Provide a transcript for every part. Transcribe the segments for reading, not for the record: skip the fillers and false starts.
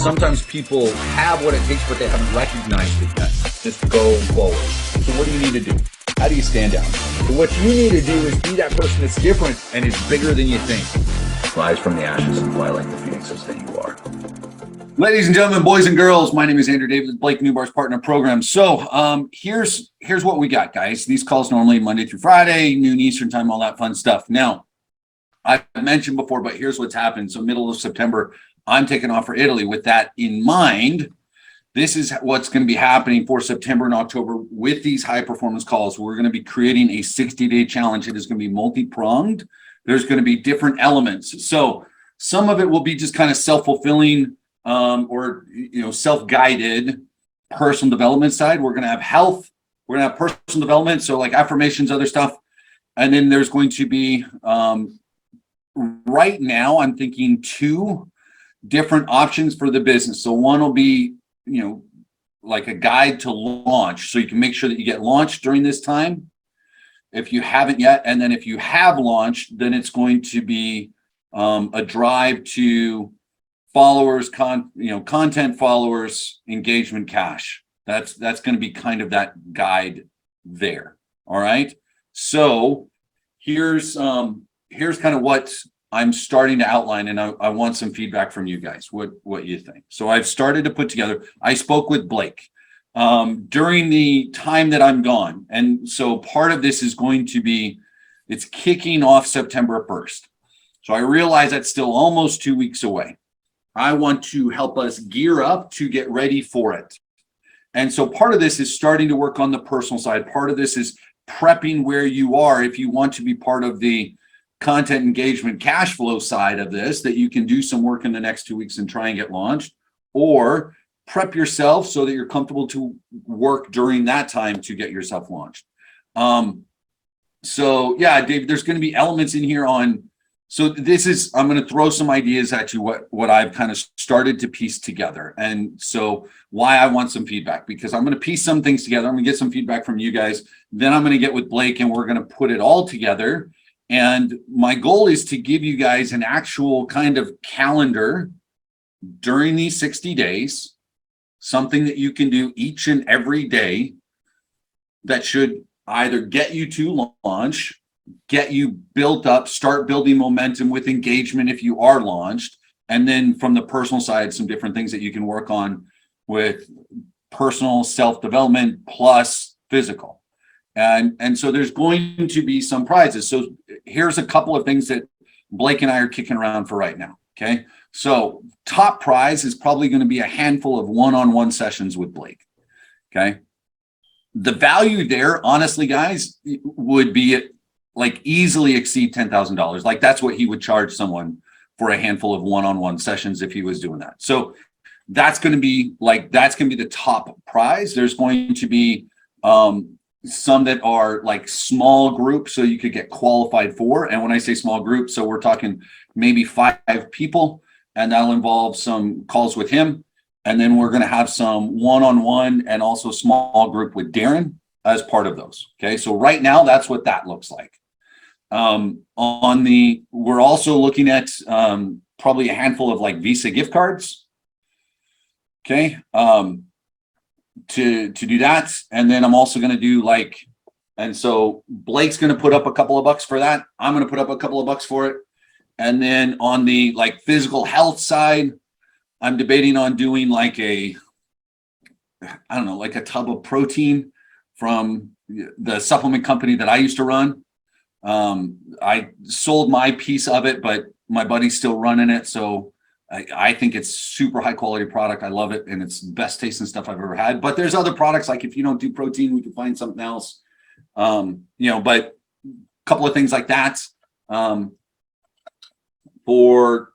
sometimes people have what it takes, but they haven't recognized it yet. Just go forward. So what do you need to do? How do you stand out? So what you need to do is be that person that's different and is bigger than you think. Rise from the ashes and fly like the phoenixes that you are. Ladies and gentlemen, boys and girls, my name is Andrew Davis, Blake Newbar's partner program. So here's what we got, guys. These calls normally Monday through Friday, noon Eastern time, all that fun stuff. Now, I've mentioned before, but here's what's happened. So middle of September, I'm taking off for Italy. With that in mind, this is what's going to be happening for September and October with these high performance calls. We're going to be creating a 60-day challenge. It is going to be multi-pronged. There's going to be different elements. So some of it will be just kind of self-fulfilling or self-guided personal development side. We're going to have health. We're going to have personal development. So like affirmations, other stuff. And then there's going to be, right now, I'm thinking 2 different options for the business. So one will be, like a guide to launch. So you can make sure that you get launched during this time if you haven't yet. And then if you have launched, then it's going to be a drive to followers, content followers, engagement, cash. That's going to be kind of that guide there. All right. So here's kind of what I'm starting to outline, and I want some feedback from you guys, what you think. So I've started to put together, I spoke with Blake during the time that I'm gone. And so part of this is going to be, it's kicking off September 1st. So I realize that's still almost 2 weeks away. I want to help us gear up to get ready for it. And so part of this is starting to work on the personal side. Part of this is prepping where you are if you want to be part of the content engagement cash flow side of this, that you can do some work in the next 2 weeks and try and get launched, or prep yourself so that you're comfortable to work during that time to get yourself launched. So yeah, Dave, there's going to be elements in here on, so this is, I'm going to throw some ideas at you, what I've kind of started to piece together. And so why I want some feedback, because I'm going to piece some things together. I'm going to get some feedback from you guys. Then I'm going to get with Blake and we're going to put it all together. And my goal is to give you guys an actual kind of calendar during these 60 days, something that you can do each and every day that should either get you to launch, get you built up, start building momentum with engagement if you are launched. And then from the personal side, some different things that you can work on with personal self-development plus physical. And so there's going to be some prizes. So here's a couple of things that Blake and I are kicking around for right now. Okay. So top prize is probably going to be a handful of one-on-one sessions with Blake. Okay. The value there, honestly, guys, would be like easily exceed $10,000. Like that's what he would charge someone for a handful of one-on-one sessions if he was doing that. So that's going to be the top prize. There's going to be, some that are like small groups, so you could get qualified for. And when I say small group, so we're talking maybe 5 people, and that'll involve some calls with him. And then we're going to have some one-on-one and also small group with Darren as part of those. Okay. So right now, that's what that looks like. We're also looking at probably a handful of like Visa gift cards. Okay. To do that. And then I'm also going to do and so Blake's going to put up a couple of bucks for that. I'm going to put up a couple of bucks for it. And then on the physical health side, I'm debating on doing a tub of protein from the supplement company that I used to run. I sold my piece of it, but my buddy's still running it. So I think it's super high quality product. I love it. And it's the best tasting stuff I've ever had. But there's other products, like if you don't do protein, we can find something else. But a couple of things like that. For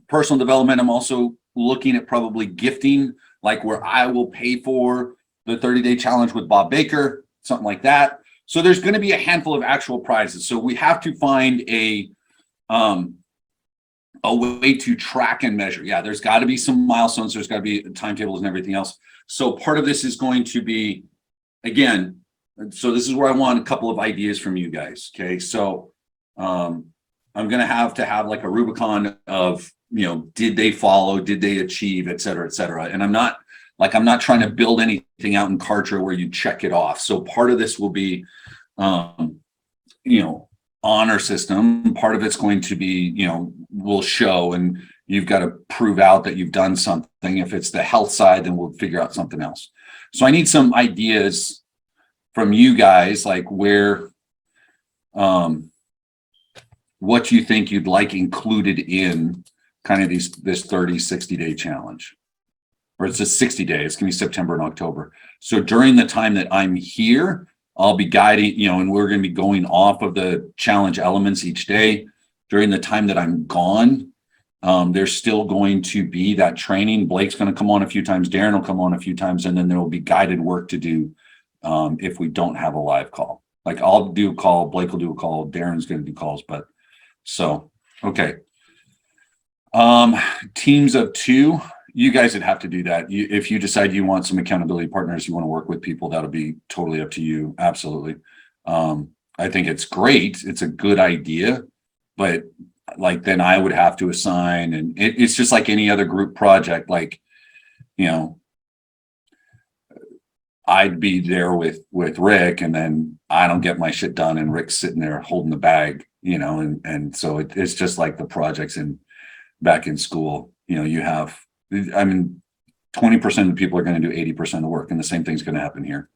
personal development, I'm also looking at probably gifting, like where I will pay for the 30-day challenge with Bob Baker, something like that. So there's going to be a handful of actual prizes. So we have to find a way to track and measure. Yeah, there's got to be some milestones. There's got to be timetables and everything else. So part of this is going to be, again, so this is where I want a couple of ideas from you guys. Okay, so I'm going to have like a Rubicon of did they follow, did they achieve, et cetera, et cetera. And I'm not trying to build anything out in Kartra where you check it off. So part of this will be, honor system. Part of it's going to be, we'll show, and you've got to prove out that you've done something. If it's the health side, then we'll figure out something else. So I need some ideas from you guys, like where, what you think you'd like included in kind of this 30, 60-day challenge. Or it's a 60-day, it's gonna be September and October. So during the time that I'm here, I'll be guiding, and we're gonna be going off of the challenge elements each day. During the time that I'm gone, there's still going to be that training. Blake's gonna come on a few times, Darren will come on a few times, and then there will be guided work to do if we don't have a live call. Like I'll do a call, Blake will do a call, Darren's gonna do calls, but so, okay. Teams of 2, you guys would have to do that. If you decide you want some accountability partners, you want to work with people, that'll be totally up to you. Absolutely. I think it's great. It's a good idea, but like, then I would have to assign, and it's just like any other group project. Like, I'd be there with Rick, and then I don't get my shit done, and Rick's sitting there holding the bag, and so it's just like the projects back in school. You have, 20% of the people are going to do 80% of the work, and the same thing's going to happen here.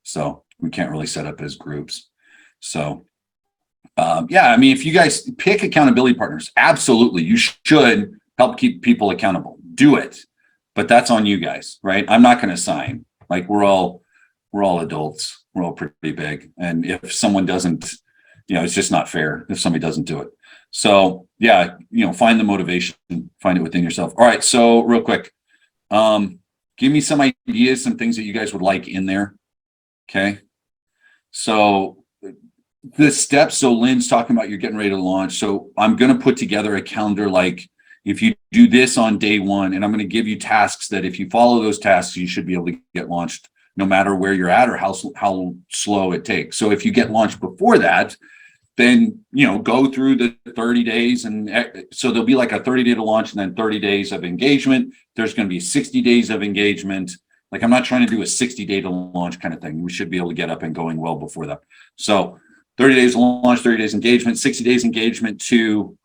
So we can't really set up as groups. So if you guys pick accountability partners, absolutely, you should help keep people accountable. Do it, but that's on you guys, right? I'm not going to sign. Like, we're all adults. We're all pretty big, and if someone doesn't, it's just not fair if somebody doesn't do it. So find the motivation, find it within yourself. All right. So real quick, give me some ideas, some things that you guys would like in there. Okay. So the steps. So Lynn's talking about you're getting ready to launch. So I'm going to put together a calendar. Like, if you do this on day 1, and I'm going to give you tasks that if you follow those tasks, you should be able to get launched no matter where you're at or how slow it takes. So if you get launched before that, then, go through the 30 days. And so there'll be like a 30-day to launch, and then 30 days of engagement. There's going to be 60 days of engagement. Like, I'm not trying to do a 60-day to launch kind of thing. We should be able to get up and going well before that. So 30 days launch, 30 days engagement, 60 days engagement to,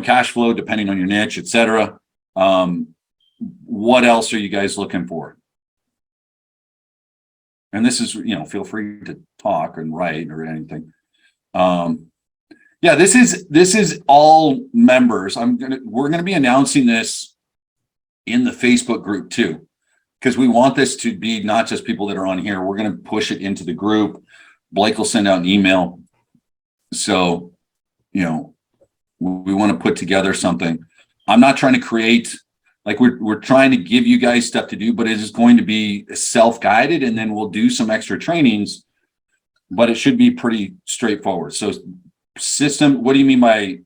cash flow, depending on your niche, et cetera. What else are you guys looking for? And this is, feel free to talk and write or anything. This is all members. We're gonna be announcing this in the Facebook group too, because we want this to be not just people that are on here. We're gonna push it into the group. Blake will send out an email. So, we want to put together something. I'm not trying to create, like, we're trying to give you guys stuff to do, but it is going to be self-guided, and then we'll do some extra trainings, but it should be pretty straightforward. So system, what do you mean by,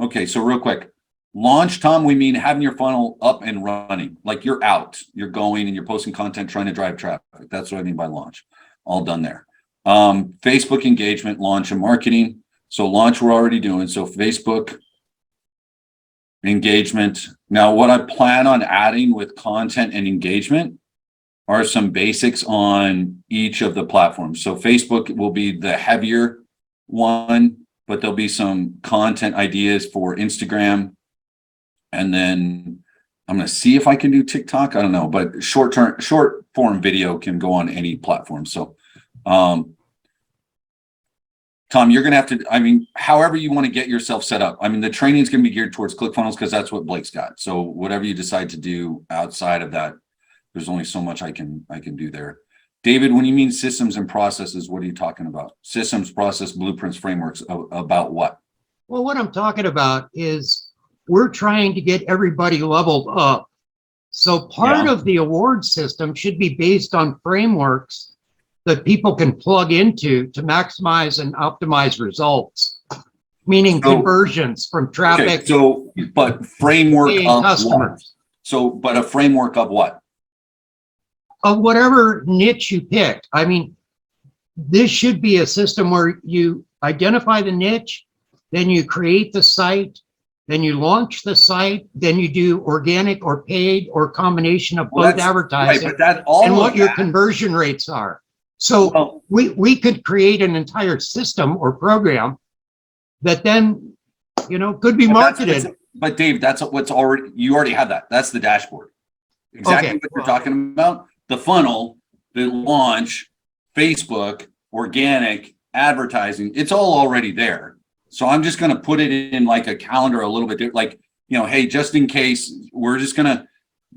okay, so real quick, launch, Tom, we mean having your funnel up and running, like you're out, you're going and you're posting content, trying to drive traffic. That's what I mean by launch. All done there. Facebook engagement, launch, and marketing. So launch we're already doing. So Facebook engagement. Now, what I plan on adding with content and engagement are some basics on each of the platforms. So Facebook will be the heavier one, but there'll be some content ideas for Instagram. And then I'm going to see if I can do TikTok. I don't know, but short form video can go on any platform. So, Tom, you're going to have to, however you want to get yourself set up. The training is going to be geared towards ClickFunnels because that's what Blake's got. So whatever you decide to do outside of that, there's only so much I can do there. David, when you mean systems and processes, what are you talking about? Systems, process, blueprints, frameworks, about what? Well, what I'm talking about is we're trying to get everybody leveled up. So part of the award system should be based on frameworks that people can plug into to maximize and optimize results, meaning conversions from traffic. Okay, but framework of customers. What? But a framework of what? Of whatever niche you pick. This should be a system where you identify the niche, then you create the site, then you launch the site, then you do organic or paid or combination of both Right, advertising, but that all and what of your that, conversion rates are. So well, we could create an entire system or program that then, could be marketed. but Dave, that's what's already, you already have that. That's the dashboard. Exactly Okay, what you're talking about. The funnel, the launch, Facebook, organic, advertising, it's all already there. So I'm just going to put it in like a calendar a little bit, like, hey, just in case, we're just going to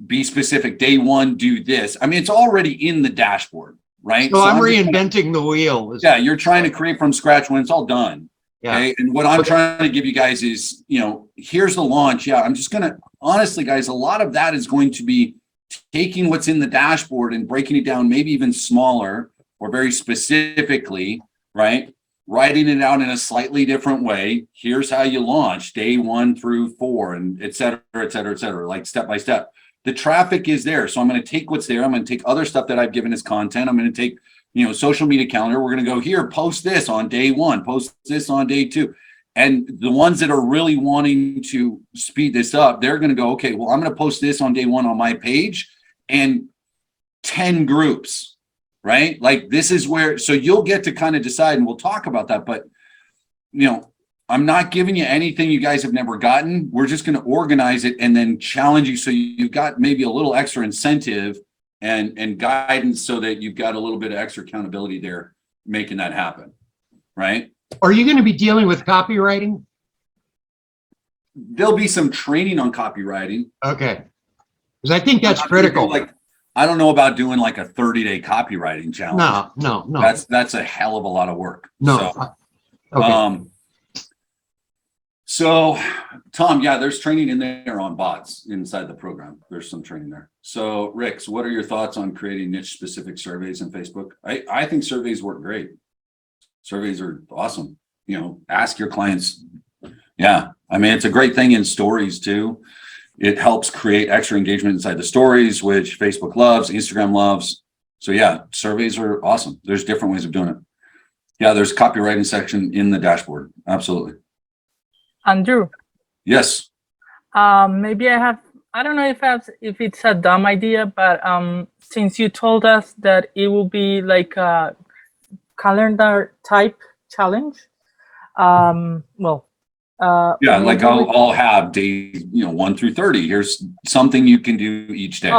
be specific. Day one, do this. I mean, it's already in the dashboard, right? So I'm just reinventing the wheel. Yeah, you're trying to create from scratch when it's all done. Yeah. Okay. And what I'm trying to give you guys is, here's the launch. Yeah. I'm just going to, honestly, guys, a lot of that is going to be taking what's in the dashboard and breaking it down, maybe even smaller or very specifically, right? Writing it out in a slightly different way. Here's how you launch day 1 through 4 and et cetera, et cetera, et cetera, like step by step. The traffic is there. So I'm going to take what's there. I'm going to take other stuff that I've given as content. I'm going to take, social media calendar. We're going to go here, post this on day 1, post this on day 2. And the ones that are really wanting to speed this up, they're going to go, okay, well, I'm going to post this on day 1 on my page and 10 groups, right? Like this is where, so you'll get to kind of decide, and we'll talk about that. But, I'm not giving you anything you guys have never gotten. We're just going to organize it and then challenge you. So you've got maybe a little extra incentive and guidance so that you've got a little bit of extra accountability there, making that happen, right? Are you going to be dealing with copywriting? There'll be some training on copywriting. Okay. Because I think that's critical. I don't know about doing like a 30-day copywriting challenge. No. That's a hell of a lot of work. No. Okay. So Tom, yeah, there's training in there on bots inside the program. There's some training there. So Rick, what are your thoughts on creating niche specific surveys in Facebook? I think surveys work great. Surveys are awesome. Ask your clients. Yeah. I mean, it's a great thing in stories too. It helps create extra engagement inside the stories, which Facebook loves, Instagram loves. So yeah, surveys are awesome. There's different ways of doing it. Yeah, there's a copywriting section in the dashboard. Absolutely. Andrew. Yes. Maybe I don't know if it's a dumb idea, but since you told us that it will be like a calendar type challenge, like I'll have days 1 through 30. Here's something you can do each day.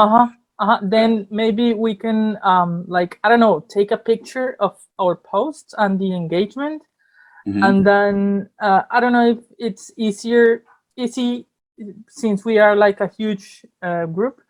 Then maybe we can I don't know, take a picture of our posts and the engagement. Mm-hmm. And then I don't know if it's easy since we are like a huge group,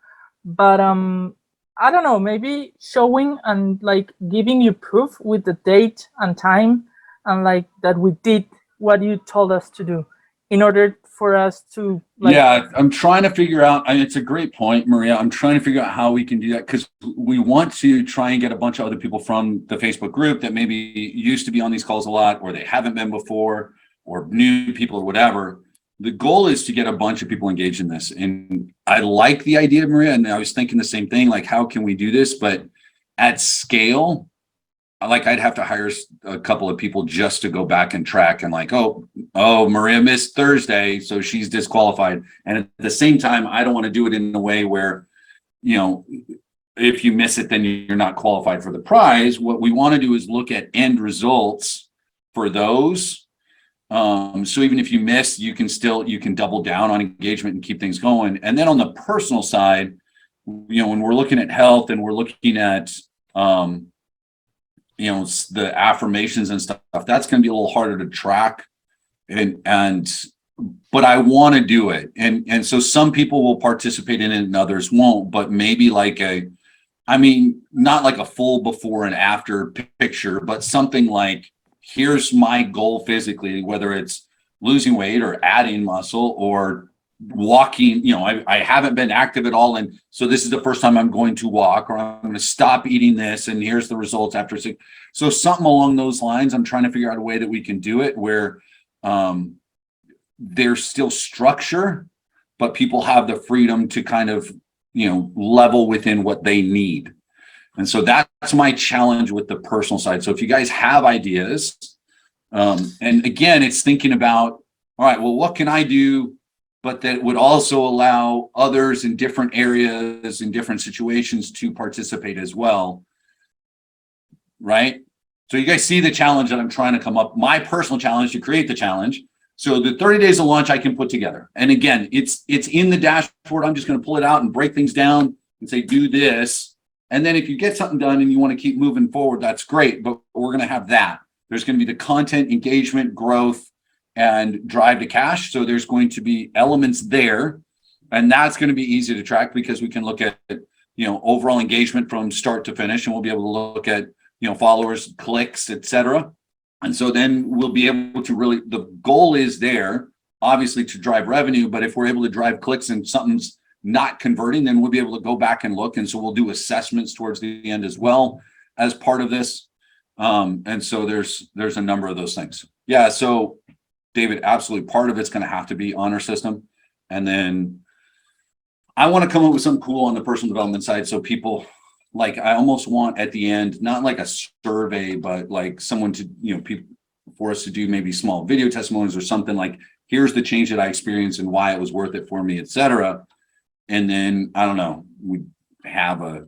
but I don't know, maybe showing and like giving you proof with the date and time and like that we did what you told us to do in order for us to I'm trying to figure out, and it's a great point, Maria. I'm trying to figure out how we can do that because we want to try and get a bunch of other people from the Facebook group that maybe used to be on these calls a lot, or they haven't been before, or new people or whatever. The goal is to get a bunch of people engaged in this. And I like the idea, Maria, and I was thinking the same thing, like, how can we do this? But at scale, I'd have to hire a couple of people just to go back and track and like, oh, Maria missed Thursday, so she's disqualified. And at the same time, I don't want to do it in a way where, if you miss it, then you're not qualified for the prize. What we want to do is look at end results for those. So even if you miss, you can double down on engagement and keep things going. And then on the personal side, when we're looking at health and we're looking at, the affirmations and stuff, that's going to be a little harder to track. But I want to do it. And so some people will participate in it and others won't, but maybe not like a full before and after picture, but something like, here's my goal physically, whether it's losing weight or adding muscle or walking, I haven't been active at all. And so this is the first time I'm going to walk, or I'm going to stop eating this. And here's the results after 6. So something along those lines. I'm trying to figure out a way that we can do it where there's still structure, but people have the freedom to kind of, level within what they need. And so that's my challenge with the personal side. So if you guys have ideas, and again, it's thinking about, all right, well, what can I do but that would also allow others in different areas, in different situations to participate as well. Right? So you guys see the challenge that I'm trying to come up, my personal challenge to create the challenge. So the 30 days of launch I can put together. And again, it's in the dashboard. I'm just going to pull it out and break things down and say, do this. And then if you get something done and you want to keep moving forward, that's great. But we're going to have that. There's going to be the content, engagement, growth, and drive to cash. So there's going to be elements there. And that's going to be easy to track because we can look at, overall engagement from start to finish. And we'll be able to look at, followers, clicks, etc. And so then we'll be able to really, the goal is there, obviously, to drive revenue. But if we're able to drive clicks and something's not converting, then we'll be able to go back and look. And so we'll do assessments towards the end as well as part of this. And so there's a number of those things. Yeah. So David, absolutely. Part of it's going to have to be honor system. And then I want to come up with something cool on the personal development side. So people, like, I almost want at the end, not like a survey, but like someone to, people for us to do maybe small video testimonies or something like, here's the change that I experienced and why it was worth it for me, etc. And then, I don't know, we have a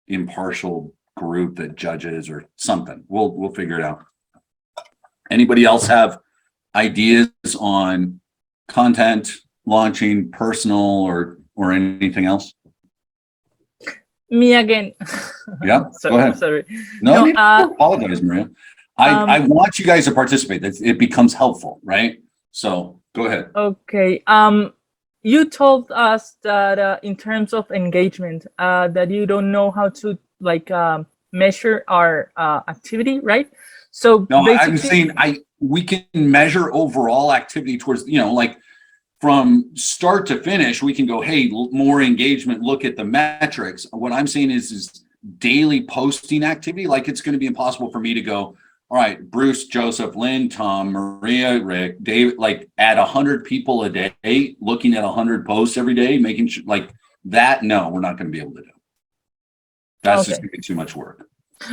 impartial group that judges or something. We'll figure it out. Anybody else have ideas on content, launching, personal, or anything else? Me again. Yeah, sorry, go ahead. Sorry. No, you don't apologize, Maria. I want you guys to participate. It becomes helpful, right? So go ahead. Okay. You told us that in terms of engagement, that you don't know how to measure our activity, right? So no, I'm saying we can measure overall activity towards, from start to finish, we can go, hey, more engagement, look at the metrics. What I'm saying is daily posting activity. Like, it's going to be impossible for me to go, all right, Bruce, Joseph, Lynn, Tom, Maria, Rick, David, like at 100 people a day, looking at 100 posts every day, making sure like that. No, we're not going to be able to do. That's just going to be too much work.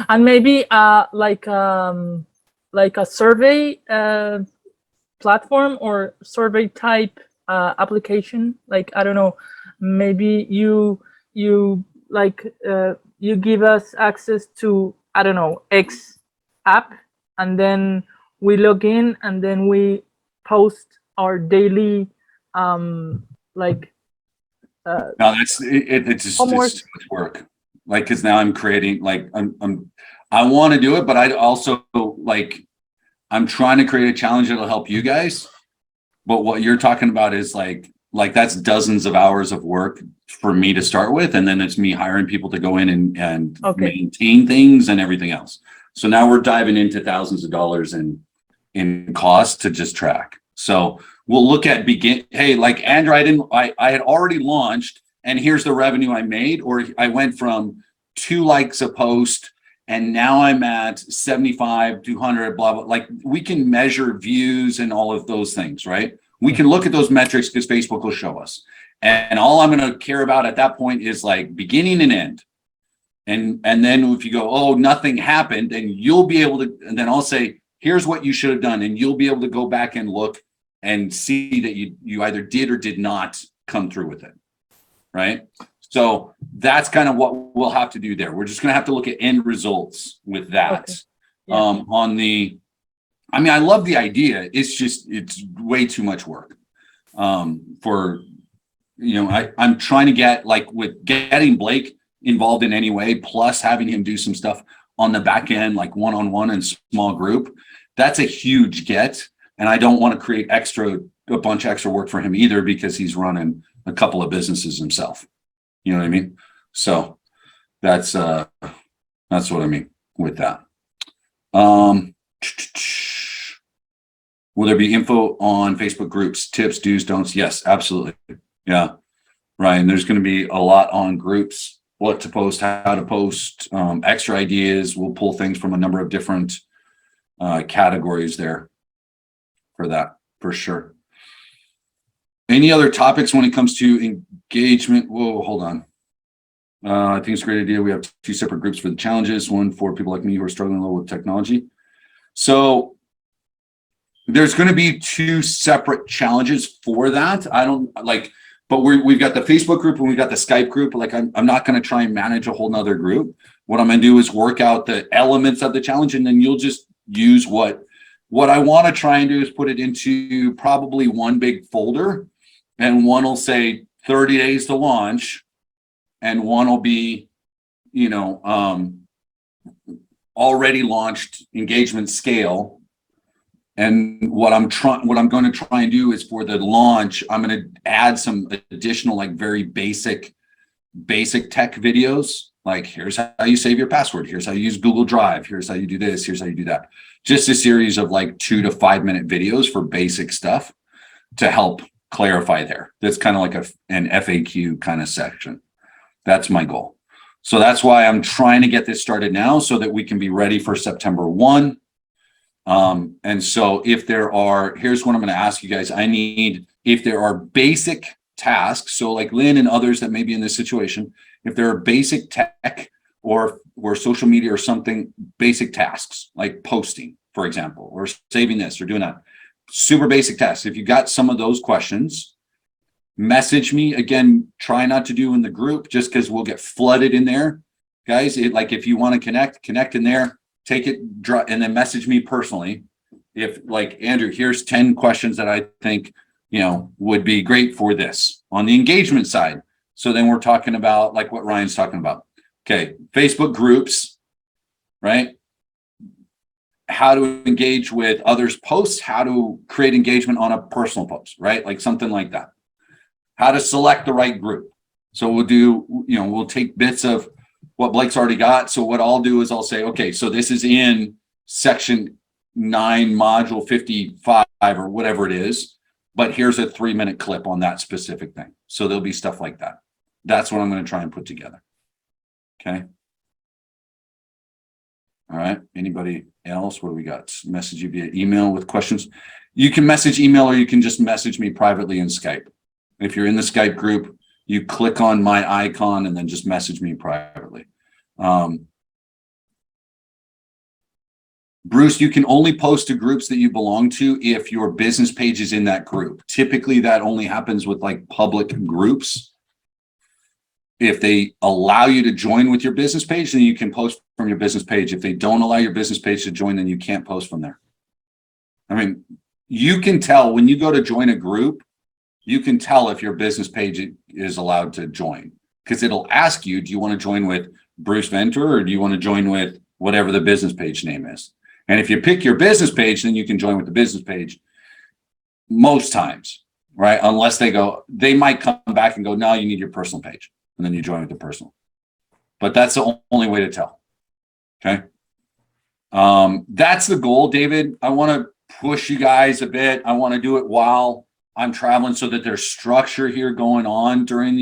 And maybe like a survey platform or survey type application, like, I don't know, maybe you give us access to, I don't know, X app, and then we log in and then we post our daily no, that's it's just too much work. Like, because now I'm creating, like, I want to do it, but I also I'm trying to create a challenge that'll help you guys. But what you're talking about is like that's dozens of hours of work for me to start with. And then it's me hiring people to go in and maintain things and everything else. So now we're diving into thousands of dollars in cost to just track. So we'll look at hey, like Andrew, I had already launched and here's the revenue I made, or I went from 2 likes a post and now I'm at 75, 200, blah, blah. Like, we can measure views and all of those things, right? We can look at those metrics because Facebook will show us. And all I'm going to care about at that point is like beginning and end. And then if you go, oh, nothing happened, then you'll be able to, and then I'll say, here's what you should have done. And you'll be able to go back and look and see that you either did or did not come through with it, right? So that's kind of what we'll have to do there. We're just going to have to look at end results with that. Okay. Yeah. I love the idea. It's way too much work I'm trying to get, like, with getting Blake involved in any way, plus having him do some stuff on the back end, like one-on-one and small group. That's a huge get. And I don't want to create a bunch of extra work for him either, because he's running a couple of businesses himself. You know what I mean? So that's what I mean with that. Will there be info on Facebook groups, tips, do's, don'ts? Yes, absolutely. Yeah, Ryan, there's going to be a lot on groups, what to post, how to post, extra ideas. We'll pull things from a number of different categories there for that, for sure. Any other topics when it comes to engagement? Whoa, hold on. I think it's a great idea. We have 2 separate groups for the challenges, one for people like me who are struggling a little with technology. So there's going to be 2 separate challenges for that. I don't like, but we've got the Facebook group and we've got the Skype group. Like I'm not going to try and manage a whole nother group. What I'm going to do is work out the elements of the challenge, and then you'll just use what I want to try and do is put it into probably one big folder, and one will say 30 days to launch, and one will be, you know, already launched engagement scale. And what I'm going to try and do is for the launch, I'm going to add some additional, like very basic tech videos. Like, here's how you save your password. Here's how you use Google Drive. Here's how you do this. Here's how you do that. Just a series of like 2 to 5 minute videos for basic stuff to help clarify there. That's kind of like an FAQ kind of section. That's my goal. So that's why I'm trying to get this started now so that we can be ready for September 1. And so if there are, here's what I'm going to ask you guys. I need, if there are basic tasks, so like Lynn and others that may be in this situation, if there are basic tech or social media or something, basic tasks like posting, for example, or saving this or doing that, super basic tasks. If you got some of those questions, message me. Again, try not to do in the group just because we'll get flooded in there. Guys, like if you want to connect in there, take it, and then message me personally. If like, Andrew, here's 10 questions that I think, you know, would be great for this on the engagement side. So then we're talking about like what Ryan's talking about. Okay, Facebook groups, right? How to engage with others' posts, how to create engagement on a personal post, right? Like something like that. How to select the right group. So we'll do, you know, we'll take bits of what Blake's already got. So what I'll do is I'll say, okay, so this is in section 9, module 55 or whatever it is, but here's a 3-minute clip on that specific thing. So there'll be stuff like that. That's what I'm going to try and put together. Okay. All right. Anybody else? What do we got? Message you via email with questions. You can message email, or you can just message me privately in Skype. If you're in the Skype group, you click on my icon and then just message me privately. Bruce, you can only post to groups that you belong to if your business page is in that group. Typically, that only happens with like public groups. If they allow you to join with your business page, then you can post from your business page. If they don't allow your business page to join, then you can't post from there. I mean, you can tell when you go to join a group, you can tell if your business page is allowed to join, because it'll ask you, do you want to join with Bruce Ventura, or do you want to join with whatever the business page name is? And if you pick your business page, then you can join with the business page most times, right? Unless they might come back and go, no, you need your personal page. And then you join with the personal. But that's the only way to tell. Okay. That's the goal, David. I want to push you guys a bit. I want to do it while I'm traveling so that there's structure here going on during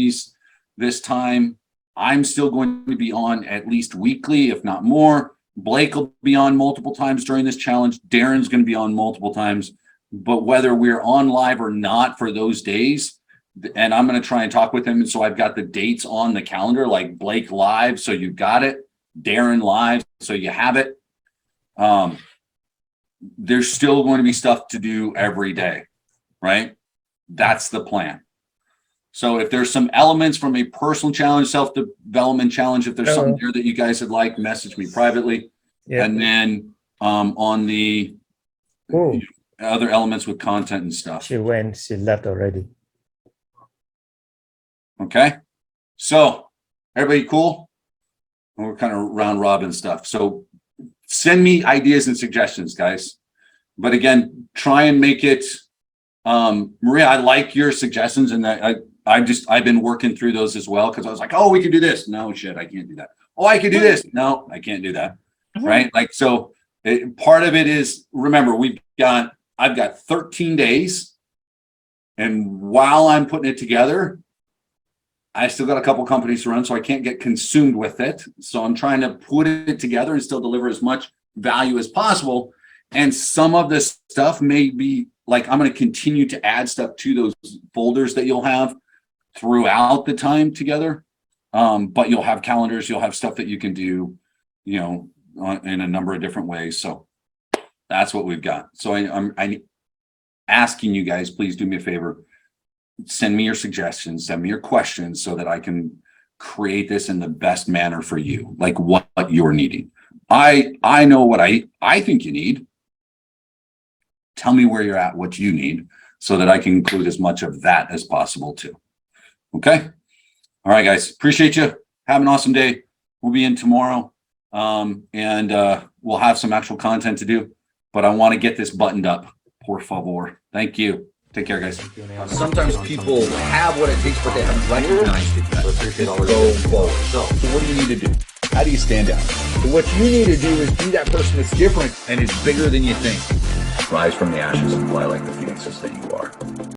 this time. I'm still going to be on at least weekly, if not more. Blake will be on multiple times during this challenge. Darren's going to be on multiple times. But whether we're on live or not for those days, and I'm going to try and talk with him. And so I've got the dates on the calendar, like Blake live, so you got it. Darren live, so you have it. There's still going to be stuff to do every day, right? That's the plan. So if there's some elements from a personal challenge, self-development challenge, if there's something there that you guys would like, message me privately. Yeah. And then on the other elements with content and stuff. She left already. Okay. So everybody cool? We're kind of round robin stuff. So send me ideas and suggestions, guys. But again, try and make it, Maria, I like your suggestions, and I've been working through those as well, because I was like, oh, we could do this. No, shit, I can't do that. Oh, I could do this. No, I can't do that. Right? Like, so part of it is, remember, I've got 13 days, and while I'm putting it together, I still got a couple companies to run, so I can't get consumed with it. So I'm trying to put it together and still deliver as much value as possible. And some of this stuff may be like, I'm going to continue to add stuff to those folders that you'll have throughout the time together. But you'll have calendars, you'll have stuff that you can do, you know, in a number of different ways. So that's what we've got. So asking you guys, please do me a favor. Send me your suggestions, send me your questions so that I can create this in the best manner for you, like what you're needing. I know what I think you need. Tell me where you're at, what you need, so that I can include as much of that as possible too. Okay. All right, guys. Appreciate you. Have an awesome day. We'll be in tomorrow. And we'll have some actual content to do, but I want to get this buttoned up. Por favor. Thank you. Take care, guys. Sometimes people have what it takes, but they haven't recognized it yet. Go forward. So what do you need to do? How do you stand out? So what you need to do is be that person that's different and is bigger than you think. Rise from the ashes and fly like the phoenixes that you are.